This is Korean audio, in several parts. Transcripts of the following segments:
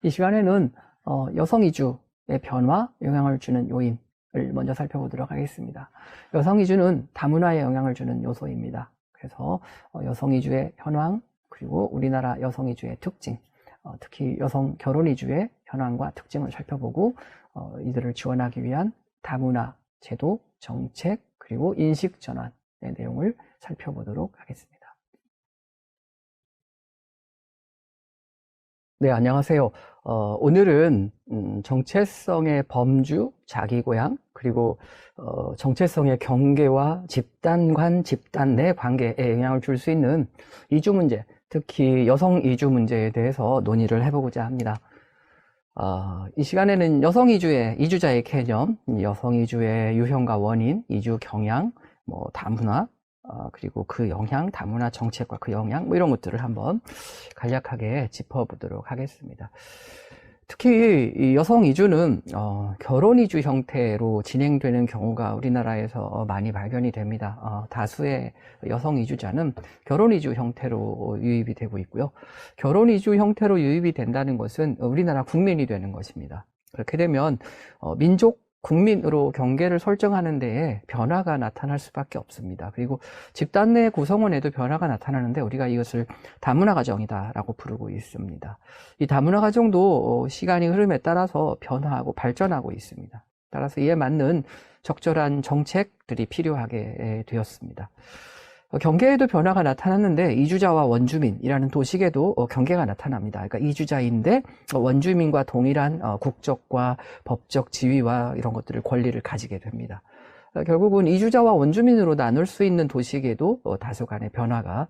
이 시간에는 여성 이주의 변화, 영향을 주는 요인을 먼저 살펴보도록 하겠습니다. 여성 이주는 다문화에 영향을 주는 요소입니다. 그래서 여성 이주의 현황, 그리고 우리나라 여성 이주의 특징, 특히 여성 결혼 이주의 현황과 특징을 살펴보고 이들을 지원하기 위한 다문화 제도, 정책, 그리고 인식 전환의 내용을 살펴보도록 하겠습니다. 네, 안녕하세요. 오늘은 정체성의 범주, 자기고향, 그리고 정체성의 경계와 집단 간 집단 내 관계에 영향을 줄 수 있는 이주 문제, 특히 여성 이주 문제에 대해서 논의를 해보고자 합니다. 이 시간에는 여성 이주의 이주자의 개념, 여성 이주의 유형과 원인, 이주 경향, 다문화, 그리고 그 영향, 다문화 정책과 그 영향, 이런 것들을 한번 간략하게 짚어보도록 하겠습니다. 특히 이 여성 이주는 결혼 이주 형태로 진행되는 경우가 우리나라에서 많이 발견이 됩니다. 다수의 여성 이주자는 결혼 이주 형태로 유입이 되고 있고요. 결혼 이주 형태로 유입이 된다는 것은 우리나라 국민이 되는 것입니다. 그렇게 되면 민족 국민으로 경계를 설정하는 데에 변화가 나타날 수밖에 없습니다. 그리고 집단 내 구성원에도 변화가 나타나는데 우리가 이것을 다문화 가정이다라고 부르고 있습니다. 이 다문화 가정도 시간이 흐름에 따라서 변화하고 발전하고 있습니다. 따라서 이에 맞는 적절한 정책들이 필요하게 되었습니다. 경계에도 변화가 나타났는데 이주자와 원주민이라는 도식에도 경계가 나타납니다. 그러니까 이주자인데 원주민과 동일한 국적과 법적 지위와 이런 것들을 권리를 가지게 됩니다. 결국은 이주자와 원주민으로 나눌 수 있는 도식에도 다소간의 변화가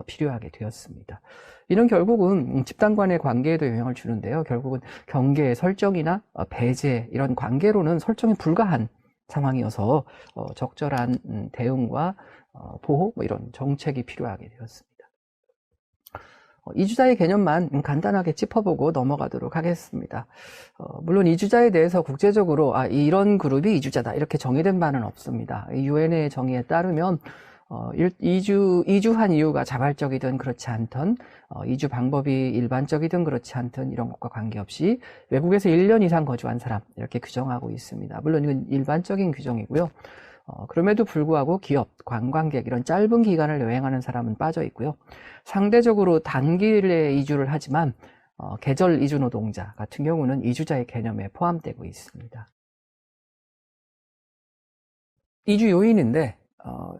필요하게 되었습니다. 이는 결국은 집단 간의 관계에도 영향을 주는데요. 결국은 경계의 설정이나 배제 이런 관계로는 설정이 불가한 상황이어서 적절한 대응과 보호 이런 정책이 필요하게 되었습니다. 이주자의 개념만 간단하게 짚어보고 넘어가도록 하겠습니다. 물론 이주자에 대해서 국제적으로 이런 그룹이 이주자다 이렇게 정의된 바는 없습니다. 유엔의 정의에 따르면 이주한 이유가 자발적이든 그렇지 않든 이주 방법이 일반적이든 그렇지 않든 이런 것과 관계없이 외국에서 1년 이상 거주한 사람 이렇게 규정하고 있습니다. 물론 이건 일반적인 규정이고요. 그럼에도 불구하고 기업, 관광객 이런 짧은 기간을 여행하는 사람은 빠져 있고요. 상대적으로 단기에 이주를 하지만 계절 이주 노동자 같은 경우는 이주자의 개념에 포함되고 있습니다. 이주 요인인데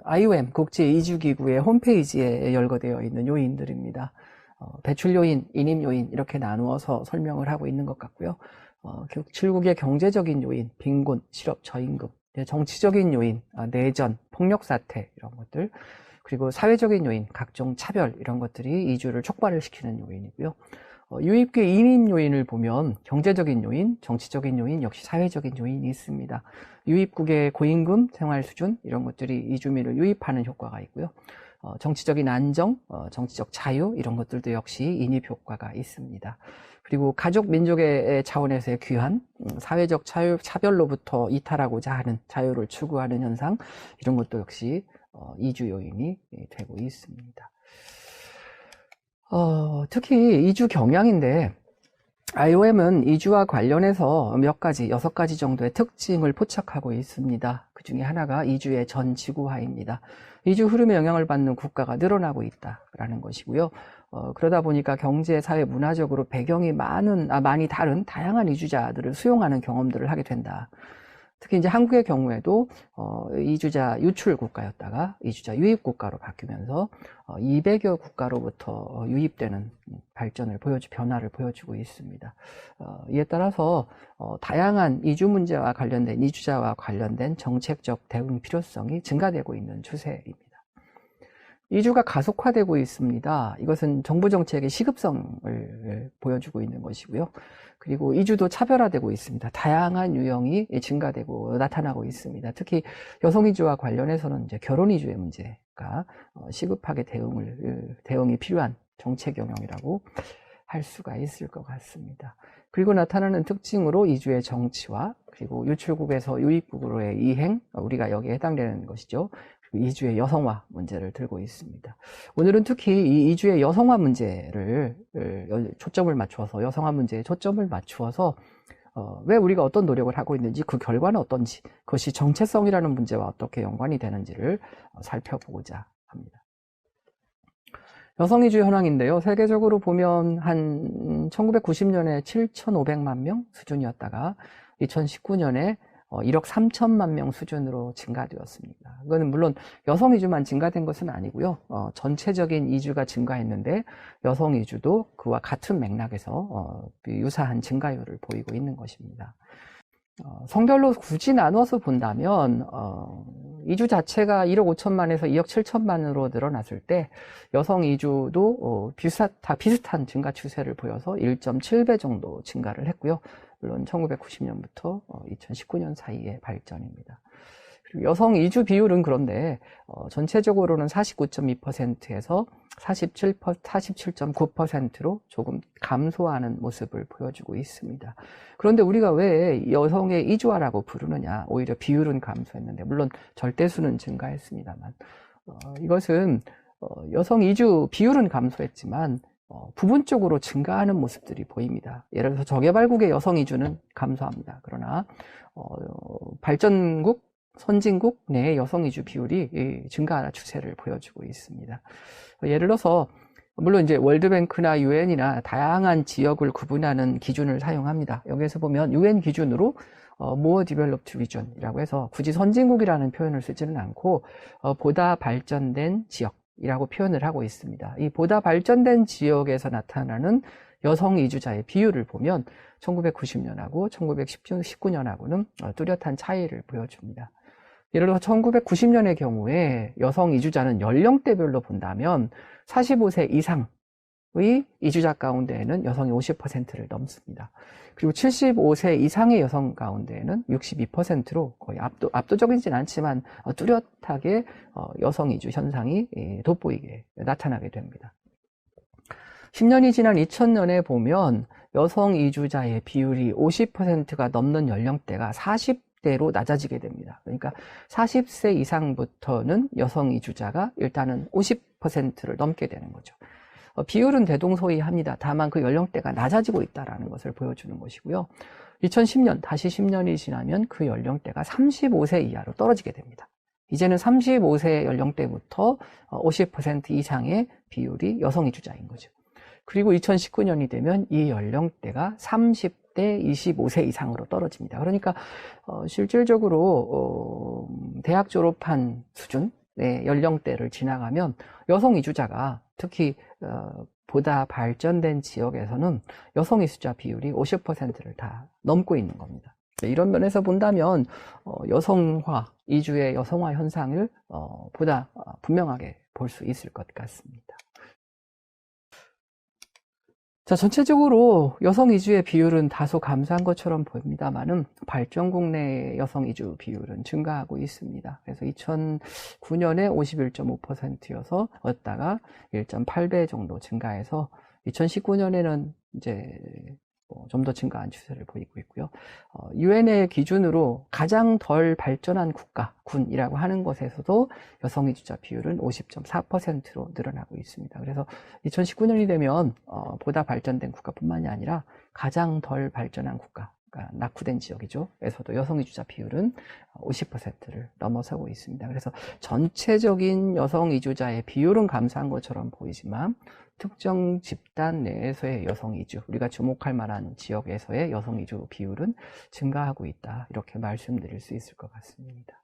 IOM 국제이주기구의 홈페이지에 열거되어 있는 요인들입니다. 배출 요인, 인임 요인 이렇게 나누어서 설명을 하고 있는 것 같고요. 7국의 경제적인 요인, 빈곤, 실업, 저임금, 정치적인 요인, 내전, 폭력 사태 이런 것들, 그리고 사회적인 요인, 각종 차별 이런 것들이 이주를 촉발을 시키는 요인이고요. 유입국의 이민 요인을 보면 경제적인 요인, 정치적인 요인, 역시 사회적인 요인이 있습니다. 유입국의 고임금, 생활 수준 이런 것들이 이주민을 유입하는 효과가 있고요. 정치적인 안정, 정치적 자유 이런 것들도 역시 인입 효과가 있습니다. 그리고 가족 민족의 차원에서의 귀환, 사회적 차별로부터 이탈하고자 하는 자유를 추구하는 현상 이런 것도 역시 이주 요인이 되고 있습니다. 특히 이주 경향인데 IOM은 이주와 관련해서 몇 가지, 6가지 정도의 특징을 포착하고 있습니다. 그 중에 하나가 이주의 전 지구화입니다. 이주 흐름에 영향을 받는 국가가 늘어나고 있다라는 것이고요. 그러다 보니까 경제, 사회, 문화적으로 배경이 많이 다른 다양한 이주자들을 수용하는 경험들을 하게 된다. 특히 이제 한국의 경우에도 이주자 유출 국가였다가 이주자 유입 국가로 바뀌면서 200여 국가로부터 유입되는 발전을 변화를 보여주고 있습니다. 이에 따라서 다양한 이주 문제와 관련된 이주자와 관련된 정책적 대응 필요성이 증가되고 있는 추세입니다. 이주가 가속화되고 있습니다. 이것은 정부 정책의 시급성을 보여주고 있는 것이고요. 그리고 이주도 차별화되고 있습니다. 다양한 유형이 증가되고 나타나고 있습니다. 특히 여성 이주와 관련해서는 이제 결혼 이주의 문제가 시급하게 대응이 필요한 정책 영역이라고 할 수가 있을 것 같습니다. 그리고 나타나는 특징으로 이주의 정치화, 그리고 유출국에서 유입국으로의 이행, 우리가 여기에 해당되는 것이죠. 그리고 이주의 여성화 문제를 들고 있습니다. 오늘은 특히 이 이주의 여성화 문제를 초점을 맞추어서, 여성화 문제에 초점을 맞추어서 왜 우리가 어떤 노력을 하고 있는지, 그 결과는 어떤지, 그것이 정체성이라는 문제와 어떻게 연관이 되는지를 살펴보고자 합니다. 여성이주 현황인데요. 세계적으로 보면 한 1990년에 7,500만 명 수준이었다가 2019년에 1억 3천만 명 수준으로 증가되었습니다. 이거는 물론 여성 이주만 증가된 것은 아니고요. 전체적인 이주가 증가했는데 여성 이주도 그와 같은 맥락에서 유사한 증가율을 보이고 있는 것입니다. 성별로 굳이 나눠서 본다면 이주 자체가 1억 5천만에서 2억 7천만으로 늘어났을 때 여성 이주도 비슷한 증가 추세를 보여서 1.7배 정도 증가를 했고요. 물론 1990년부터 2019년 사이의 발전입니다. 그리고 여성 이주 비율은 그런데 전체적으로는 49.2%에서 47.9%로 조금 감소하는 모습을 보여주고 있습니다. 그런데 우리가 왜 여성의 이주화라고 부르느냐, 오히려 비율은 감소했는데, 물론 절대수는 증가했습니다만, 이것은 여성 이주 비율은 감소했지만 부분적으로 증가하는 모습들이 보입니다. 예를 들어서 저개발국의 여성 이주는 감소합니다. 그러나 발전국, 선진국 내의 여성 이주 비율이 증가 추세를 보여주고 있습니다. 예를 들어서 물론 이제 월드뱅크나 유엔이나 다양한 지역을 구분하는 기준을 사용합니다. 여기에서 보면 유엔 기준으로 More Developed Region이라고 해서 굳이 선진국이라는 표현을 쓰지는 않고 보다 발전된 지역이라고 표현을 하고 있습니다. 이 보다 발전된 지역에서 나타나는 여성 이주자의 비율을 보면 1990년하고 1919년하고는 뚜렷한 차이를 보여줍니다. 예를 들어 1990년의 경우에 여성 이주자는 연령대별로 본다면 45세 이상의 이주자 가운데에는 여성이 50%를 넘습니다. 그리고 75세 이상의 여성 가운데에는 62%로 거의 압도적이진 않지만 뚜렷하게 여성 이주 현상이 돋보이게 나타나게 됩니다. 10년이 지난 2000년에 보면 여성 이주자의 비율이 50%가 넘는 연령대가 40대로 낮아지게 됩니다. 그러니까 40세 이상부터는 여성 이주자가 일단은 50%를 넘게 되는 거죠. 비율은 대동소이합니다. 다만 그 연령대가 낮아지고 있다는 것을 보여주는 것이고요. 2010년, 다시 10년이 지나면 그 연령대가 35세 이하로 떨어지게 됩니다. 이제는 35세 연령대부터 50% 이상의 비율이 여성 이주자인 거죠. 그리고 2019년이 되면 이 연령대가 30대 25세 이상으로 떨어집니다. 그러니까 실질적으로 대학 졸업한 수준의 연령대를 지나가면 여성 이주자가 특히 보다 발전된 지역에서는 여성 이주자 비율이 50%를 다 넘고 있는 겁니다. 이런 면에서 본다면 여성화, 이주의 여성화 현상을 보다 분명하게 볼 수 있을 것 같습니다. 자, 전체적으로 여성 이주의 비율은 다소 감소한 것처럼 보입니다만은 발전국 내 여성 이주 비율은 증가하고 있습니다. 그래서 2009년에 51.5%여서 였다가 1.8배 정도 증가해서 2019년에는 이제 좀 더 증가한 추세를 보이고 있고요. 유엔의 기준으로 가장 덜 발전한 국가, 군이라고 하는 것에서도 여성 이주자 비율은 50.4%로 늘어나고 있습니다. 그래서 2019년이 되면 보다 발전된 국가뿐만이 아니라 가장 덜 발전한 국가, 그러니까 낙후된 지역이죠. 에서도 여성 이주자 비율은 50%를 넘어서고 있습니다. 그래서 전체적인 여성 이주자의 비율은 감소한 것처럼 보이지만 특정 집단 내에서의 여성 이주, 우리가 주목할 만한 지역에서의 여성 이주 비율은 증가하고 있다. 이렇게 말씀드릴 수 있을 것 같습니다.